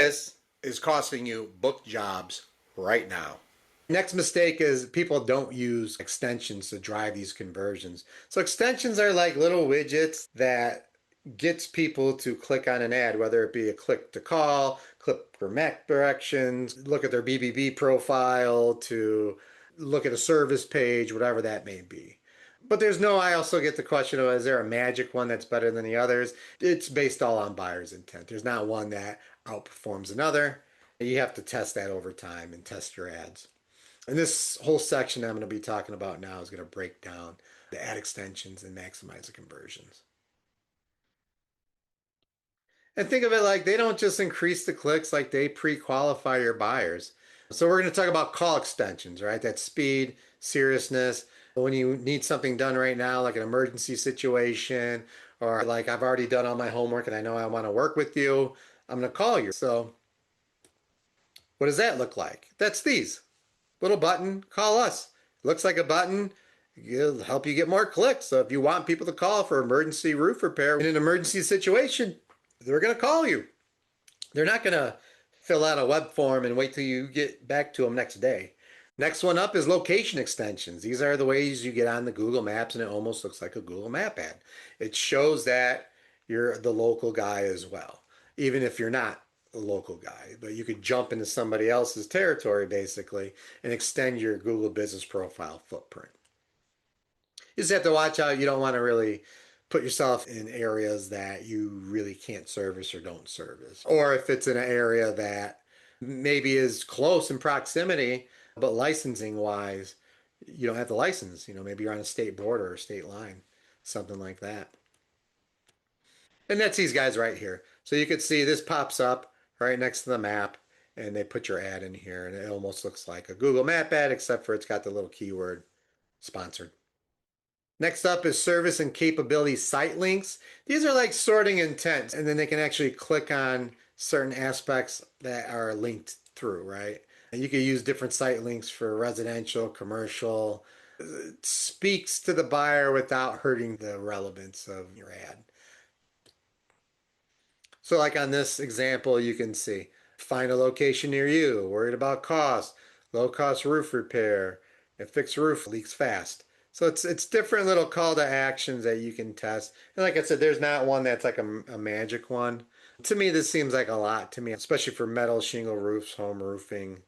this is costing you book jobs right now. Next mistake is people don't use extensions to drive these conversions. So extensions are like little widgets that gets people to click on an ad, whether it be a click to call, click for MAC directions, look at their BBB profile, to look at a service page, whatever that may be. But there's no, I also get the question of, is there a magic one that's better than the others? It's based all on buyer's intent. There's not one that outperforms another. You have to test that over time and test your ads. And this whole section I'm going to be talking about now is going to break down the ad extensions and maximize the conversions. And think of it like they don't just increase the clicks, like they pre-qualify your buyers. So we're going to talk about call extensions, right? That speed, seriousness. When you need something done right now, like an emergency situation, or like I've already done all my homework and I know I want to work with you, I'm going to call you. So what does that look like? That's these. Little button, call us. Looks like a button. It'll help you get more clicks. So if you want people to call for emergency roof repair in an emergency situation, they're going to call you. They're not going to fill out a web form and wait till you get back to them next day. Next one up is location extensions. These are the ways you get on the Google Maps and it almost looks like a Google Map ad. It shows that you're the local guy as well, even if you're not a local guy, but you could jump into somebody else's territory basically and extend your Google business profile footprint. You just have to watch out. You don't want to really put yourself in areas that you really can't service or don't service. Or if it's in an area that maybe is close in proximity, but licensing wise, you don't have the license. Maybe you're on a state border or state line, something like that. And that's these guys right here. So you could see this pops up right next to the map and they put your ad in here and it almost looks like a Google Map ad except for it's got the little keyword sponsored. Next up is service and capability site links. These are like sorting intent and then they can actually click on certain aspects that are linked through, right? And you can use different site links for residential, commercial. It speaks to the buyer without hurting the relevance of your ad. So like on this example, you can see, find a location near you, worried about cost, low cost roof repair, a fixed roof leaks fast. So it's different little call to actions that you can test. And like I said, there's not one that's like a magic one. To me, this seems like a lot to me, especially for metal shingle roofs, home roofing.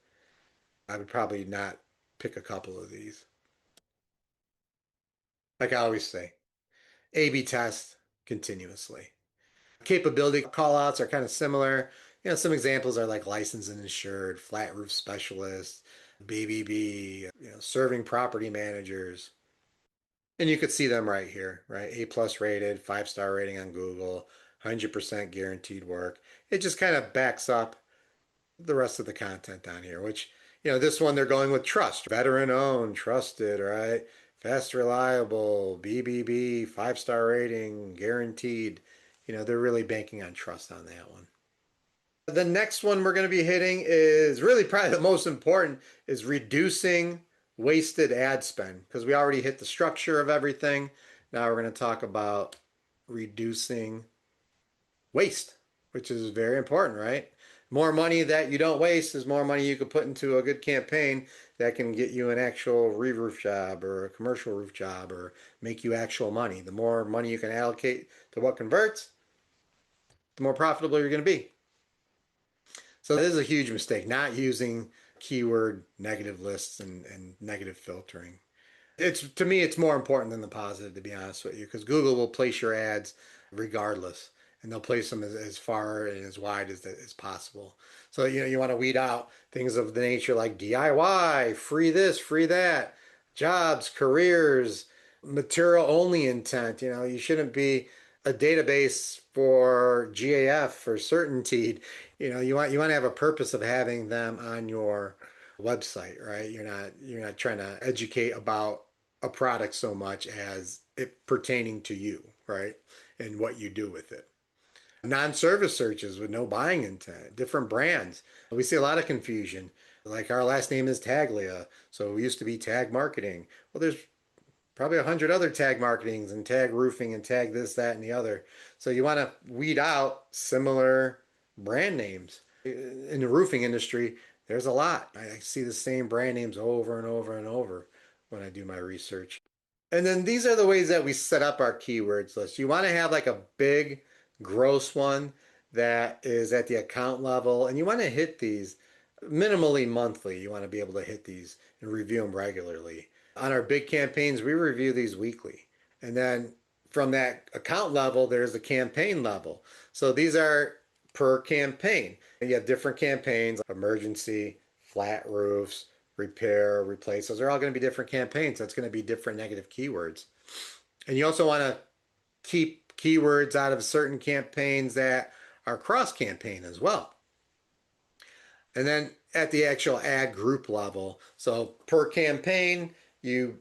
I would probably not pick a couple of these. Like I always say, A/B test continuously. Capability callouts are kind of similar. Some examples are like licensed and insured, flat roof specialists, BBB, serving property managers. And you could see them right here, right? A plus rated, 5-star rating on Google, 100% guaranteed work. It just kind of backs up the rest of the content on here, which, this one they're going with trust, veteran owned, trusted, right? Fast, reliable, BBB, 5-star rating, guaranteed. They're really banking on trust on that one. The next one we're going to be hitting is really probably the most important, is reducing wasted ad spend, because we already hit the structure of everything. Now we're going to talk about reducing waste, which is very important, right? More money that you don't waste is more money you can put into a good campaign that can get you an actual re-roof job or a commercial roof job or make you actual money. The more money you can allocate to what converts, the more profitable you're going to be. So this is a huge mistake, not using keyword negative lists and negative filtering. To me, it's more important than the positive, to be honest with you, because Google will place your ads regardless, and they'll place them as far and as wide as possible. So you want to weed out things of the nature like DIY, free this, free that, jobs, careers, material only intent. You shouldn't be a database for GAF for certainty. You want to have a purpose of having them on your website, right? You're not trying to educate about a product so much as it pertaining to you, right? And what you do with it. Non-service searches with no buying intent, different brands. We see a lot of confusion. Like our last name is Taglia, so we used to be Tag Marketing. Well, there's probably 100 other tag marketings and tag roofing and tag this, that, and the other. So you want to weed out similar brand names. In the roofing industry, there's a lot. I see the same brand names over and over and over when I do my research. And then these are the ways that we set up our keywords list. You want to have like a big, gross one that is at the account level, and you want to hit these minimally monthly. You want to be able to hit these and review them regularly. On our big campaigns, we review these weekly. And then from that account level, there's the campaign level. So these are per campaign. And you have different campaigns, emergency, flat roofs, repair, replace. Those are all going to be different campaigns. That's going to be different negative keywords. And you also want to keep keywords out of certain campaigns that are cross campaign as well. And then at the actual ad group level, so per campaign, you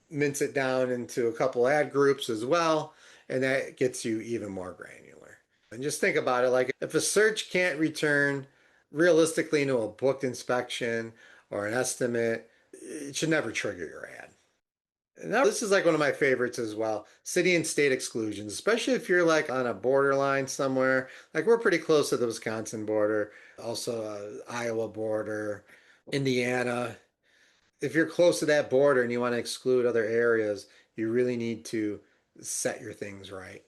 mince it down into a couple ad groups as well, and that gets you even more granular. And just think about it like if a search can't return realistically into a booked inspection or an estimate, it should never trigger your ad. Now, this is like one of my favorites as well. City and state exclusions, especially if you're like on a borderline somewhere. Like we're pretty close to the Wisconsin border, also Iowa border, Indiana. If you're close to that border and you want to exclude other areas, you really need to set your things right.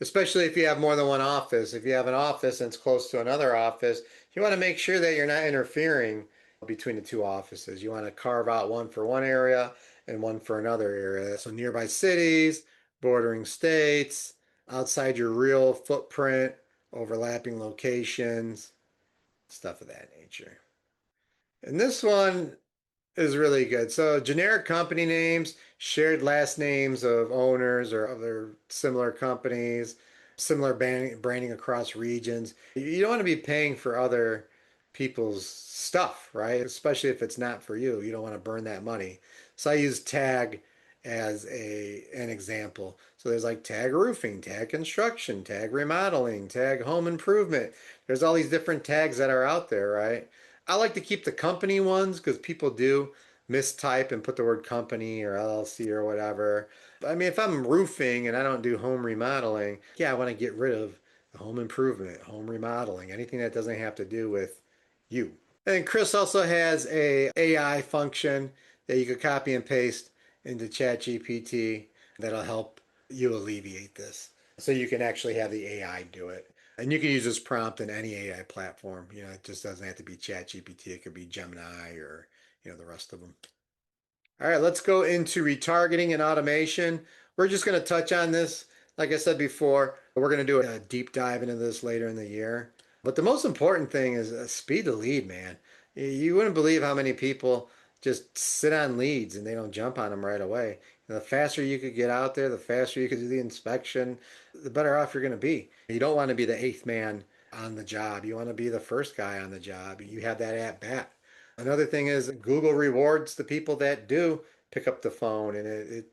Especially if you have more than one office. If you have an office and it's close to another office, you want to make sure that you're not interfering between the two offices. You want to carve out one for one area and one for another area. So nearby cities, bordering states, outside your real footprint, overlapping locations, stuff of that nature. And this one is really good. So generic company names, shared last names of owners or other similar companies, similar branding across regions. You don't want to be paying for other people's stuff, right? Especially if it's not for you. You don't want to burn that money. So I use tag as a an example. So there's like tag roofing, tag construction, tag remodeling, tag home improvement. There's all these different tags that are out there, right? I like to keep the company ones because people do mistype and put the word company or LLC or whatever. I mean, if I'm roofing and I don't do home remodeling, yeah, I want to get rid of the home improvement, home remodeling, anything that doesn't have to do with you. And Chris also has a AI function that you could copy and paste into ChatGPT that'll help you alleviate this. So you can actually have the AI do it. And you can use this prompt in any AI platform. You know, it just doesn't have to be ChatGPT. It could be Gemini or, the rest of them. All right, let's go into retargeting and automation. We're just going to touch on this. Like I said before, we're going to do a deep dive into this later in the year. But the most important thing is speed to lead, man. You wouldn't believe how many people just sit on leads and they don't jump on them right away. And the faster you could get out there, the faster you could do the inspection, the better off you're going to be. You don't want to be the eighth man on the job. You want to be the first guy on the job. You have that at bat. Another thing is Google rewards the people that do pick up the phone, and it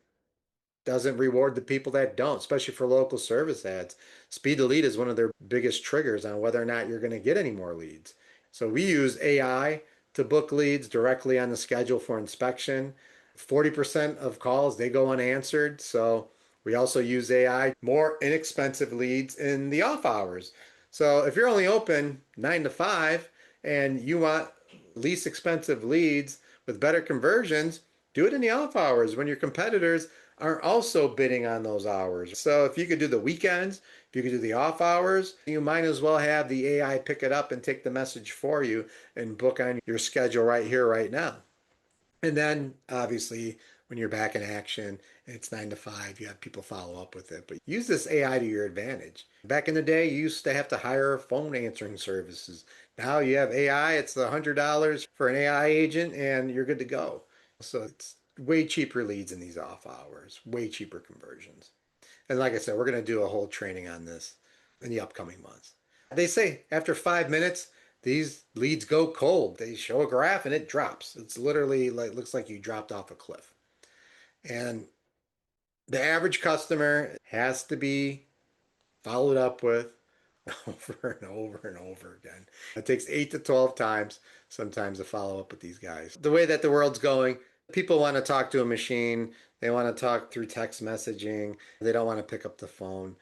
doesn't reward the people that don't, especially for local service ads. Speed to lead is one of their biggest triggers on whether or not you're going to get any more leads. So we use AI to book leads directly on the schedule for inspection. 40% of calls they go unanswered. So we also use AI more inexpensive leads in the off hours. So if you're only open 9 to 5 and you want least expensive leads with better conversions, do it in the off hours when your competitors are also bidding on those hours. So if you could do the weekends, if you could do the off hours, you might as well have the AI pick it up and take the message for you and book on your schedule right here, right now. And then obviously when you're back in action and it's 9 to 5, you have people follow up with it. But use this AI to your advantage. Back in the day, you used to have to hire phone answering services. Now you have AI, it's $100 for an AI agent and you're good to go. So it's way cheaper leads in these off hours, way cheaper conversions. And like I said, we're going to do a whole training on this in the upcoming months. They say after 5 minutes, these leads go cold. They show a graph and it drops. It's literally like looks like you dropped off a cliff. And the average customer has to be followed up with over and over and over again. It takes 8 to 12 times sometimes to follow up with these guys. The way that the world's going, people want to talk to a machine. They want to talk through text messaging. They don't want to pick up the phone.